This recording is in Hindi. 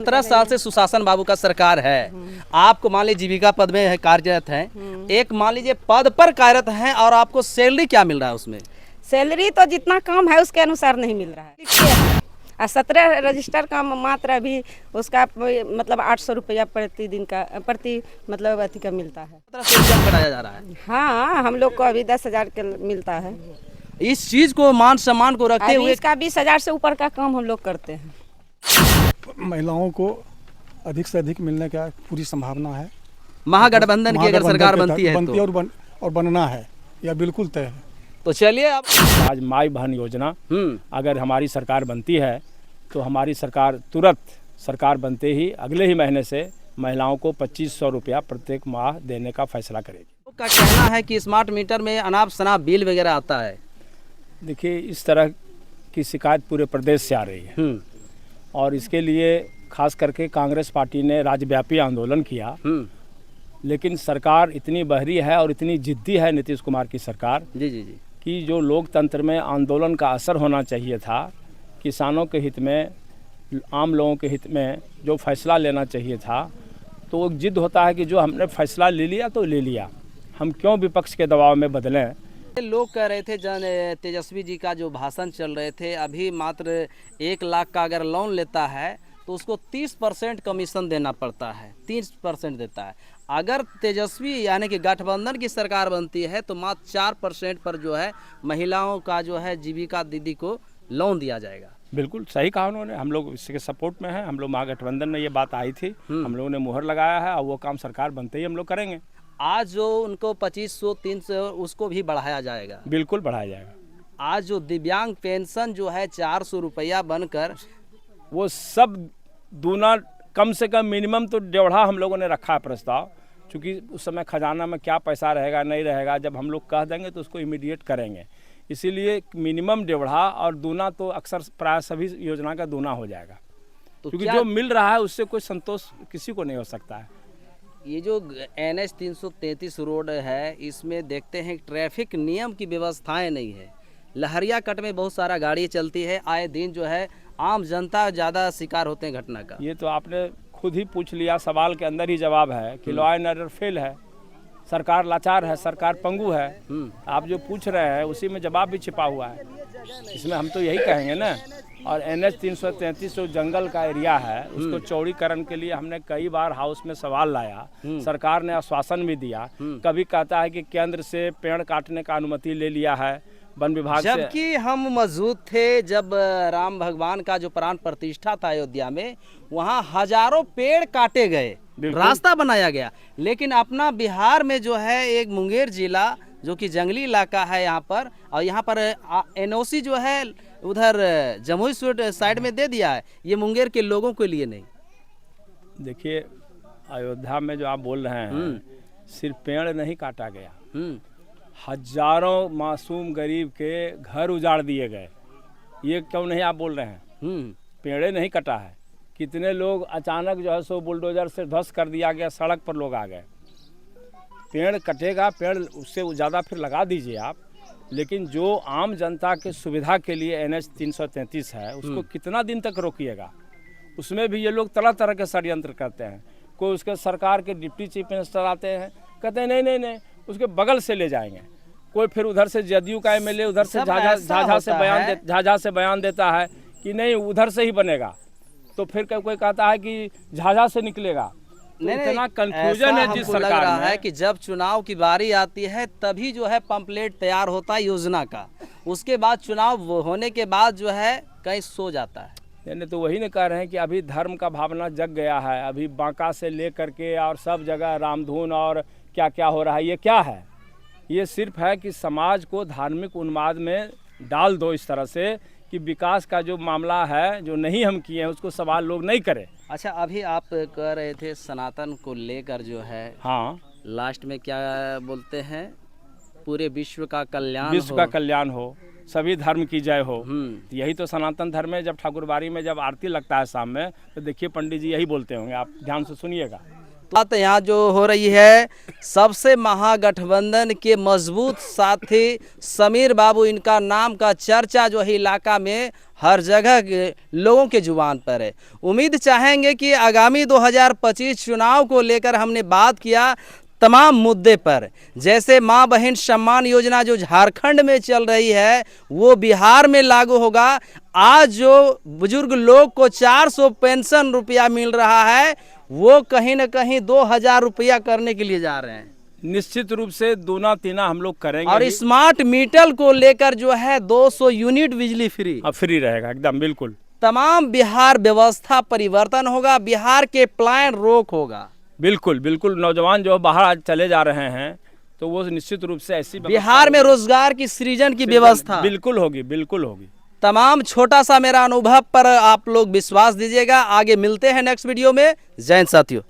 17 साल से सुशासन बाबू का सरकार है। आपको मान लीजिए जीविका पद में है, कार्यरत हैं, एक मान लीजिए पद पर कार्यरत हैं और आपको सैलरी क्या मिल रहा है उसमें? सैलरी तो जितना कम है उसके अनुसार नहीं मिल रहा है। और 17 रजिस्टर का मात्र अभी उसका मतलब 800 रुपया प्रतिदिन का प्रति मतलब अति का मिलता है। 17 से रुपया कटाया जा रहा है। हाँ, हम लोग को अभी 10,000 के मिलता है। इस चीज को मान सम्मान को रखते हुए इसका 20,000 से ऊपर का काम हम लोग करते हैं। महिलाओं को अधिक से अधिक मिलने का पूरी संभावना है। महागठबंधन की अगर सरकार बनती है तो और बनना है, यह बिल्कुल तय है। तो चलिए आप आज माई बहन योजना अगर हमारी सरकार बनती है तो हमारी सरकार तुरंत सरकार बनते ही अगले ही महीने से महिलाओं को 2500 रुपया प्रत्येक माह देने का फैसला करेगी। का कहना है कि स्मार्ट मीटर में अनाप शनाप बिल वगैरह आता है। देखिए, इस तरह की शिकायत पूरे प्रदेश से आ रही है और इसके लिए खास करके कांग्रेस पार्टी ने राज्यव्यापी आंदोलन किया, लेकिन सरकार इतनी बहरी है और इतनी जिद्दी है नीतीश कुमार की सरकार जी कि जो लोकतंत्र में आंदोलन का असर होना चाहिए था, किसानों के हित में, आम लोगों के हित में जो फैसला लेना चाहिए था, तो वो जिद होता है कि जो हमने फैसला ले लिया तो ले लिया, हम क्यों विपक्ष के दबाव में बदलें। लोग कह रहे थे तेजस्वी जी का जो भाषण चल रहे थे, अभी मात्र 1 लाख का अगर लोन लेता है तो उसको 30% कमीशन देना पड़ता है, 30% देता है। अगर तेजस्वी यानी कि गठबंधन की सरकार बनती है तो मात्र 4% पर जो है महिलाओं का जो है जीविका दीदी को लोन दिया जाएगा। बिल्कुल सही कहा उन्होंने, हम लोग इसके सपोर्ट में हैं। हम लोग महागठबंधन में ये बात आई थी, हम लोगों ने मुहर लगाया है और वो काम सरकार बनते ही हम लोग करेंगे। आज जो उनको 2500 300 उसको भी बढ़ाया जाएगा। बिल्कुल बढ़ाया जाएगा। आज जो दिव्यांग पेंशन जो है 400 रुपया बनकर, वो सब दूना, कम से कम मिनिमम तो 1.5 हम लोगों ने रखा है प्रस्ताव, क्योंकि उस समय खजाना में क्या पैसा रहेगा नहीं रहेगा, जब हम लोग कह देंगे तो उसको इमीडिएट करेंगे। इसीलिए मिनिमम 1.5 और दूना तो अक्सर प्राय सभी योजना का दूना हो जाएगा, तो क्योंकि जो मिल रहा है उससे कोई संतोष किसी को नहीं हो सकता है। ये जो NH 333 रोड है, इसमें देखते हैं ट्रैफिक नियम की व्यवस्थाएं नहीं है। लहरिया कट में बहुत सारा गाड़ी चलती है, आए दिन जो है आम जनता ज़्यादा शिकार होते हैं घटना का। ये तो आपने खुद ही पूछ लिया, सवाल के अंदर ही जवाब है कि लॉ एंड ऑर्डर फेल है, सरकार लाचार है, सरकार पंगु है। आप जो पूछ रहे हैं उसी में जवाब भी छिपा हुआ है, इसमें हम तो यही कहेंगे ना। और NH 333 जो जंगल का एरिया है उसको चौड़ीकरण के लिए हमने कई बार हाउस में सवाल लाया, सरकार ने आश्वासन भी दिया। कभी कहता है कि केंद्र से पेड़ काटने का अनुमति ले लिया है वन विभाग से, जबकि हम मौजूद थे जब राम भगवान का जो प्राण प्रतिष्ठा था अयोध्या में, वहाँ हजारों पेड़ काटे गए, रास्ता बनाया गया। लेकिन अपना बिहार में जो है एक मुंगेर जिला जो कि जंगली इलाका है यहाँ पर, और यहाँ पर NOC जो है उधर जमुई साइड में दे दिया है, ये मुंगेर के लोगों के लिए नहीं। देखिए, अयोध्या में जो आप बोल रहे हैं, सिर्फ पेड़ नहीं काटा गया, हजारों मासूम गरीब के घर उजाड़ दिए गए। ये क्यों नहीं आप बोल रहे हैं? पेड़े नहीं कटा है, कितने लोग अचानक जो है सो बुलडोजर से ध्वस्त कर दिया गया, सड़क पर लोग आ गए। पेड़ कटेगा, पेड़ उससे ज़्यादा फिर लगा दीजिए आप, लेकिन जो आम जनता के सुविधा के लिए NH 333 है उसको कितना दिन तक रोकिएगा? उसमें भी ये लोग तरह तरह के षड्यंत्र करते हैं। कोई उसके सरकार के डिप्टी चीफ मिनिस्टर आते हैं, कहते हैं नहीं उसके बगल से ले जाएंगे। कोई फिर उधर से जदयू का MLA उधर से झाझा से बयान देता है कि नहीं उधर से ही बनेगा, तो फिर कोई कहता है कि झाझा से निकलेगा। इतना कंफ्यूजन है जिस सरकार में है कि जब चुनाव की बारी आती है तभी जो है पंपलेट तैयार होता है योजना का, उसके बाद चुनाव होने के बाद जो है कहीं सो जाता है। यानी तो वही न कह रहे हैं कि अभी धर्म का भावना जग गया है, अभी बांका से ले करके और सब जगह रामधुन और क्या क्या हो रहा है। ये क्या है? ये सिर्फ है कि समाज को धार्मिक उन्माद में डाल दो इस तरह से कि विकास का जो मामला है जो नहीं हम किए हैं उसको सवाल लोग नहीं करें। अच्छा, अभी आप कह रहे थे सनातन को लेकर जो है, हाँ, लास्ट में क्या बोलते हैं, पूरे विश्व का कल्याण हो, सभी धर्म की जय हो। यही तो सनातन धर्म है। जब ठाकुरबाड़ी में जब आरती लगता है शाम में, तो देखिए पंडित जी यही बोलते होंगे, आप ध्यान से सुनिएगा। बात यहाँ जो हो रही है, सबसे महागठबंधन के मजबूत साथी समीर बाबू, इनका नाम का चर्चा जो है इलाका में हर जगह के लोगों के जुबान पर है। उम्मीद चाहेंगे कि आगामी 2025 चुनाव को लेकर हमने बात किया तमाम मुद्दे पर, जैसे माँ बहन सम्मान योजना जो झारखंड में चल रही है वो बिहार में लागू होगा। आज जो बुजुर्ग लोग को 400 पेंशन रुपया मिल रहा है वो कहीं न कहीं 2000 रुपया करने के लिए जा रहे हैं। निश्चित रूप से दूना तीना हम लोग करेंगे और ही। स्मार्ट मीटर को लेकर जो है 200 यूनिट बिजली फ्री, अब फ्री रहेगा एकदम बिल्कुल। तमाम बिहार व्यवस्था परिवर्तन होगा, बिहार के प्लान रोक होगा। बिल्कुल बिल्कुल, नौजवान जो बाहर आज चले जा रहे हैं तो वो निश्चित रूप से ऐसी बिहार में रोजगार की सृजन की व्यवस्था बिल्कुल होगी, बिल्कुल होगी। तमाम छोटा सा मेरा अनुभव पर आप लोग विश्वास दीजिएगा। आगे मिलते हैं नेक्स्ट वीडियो में। जय हिंद साथियों।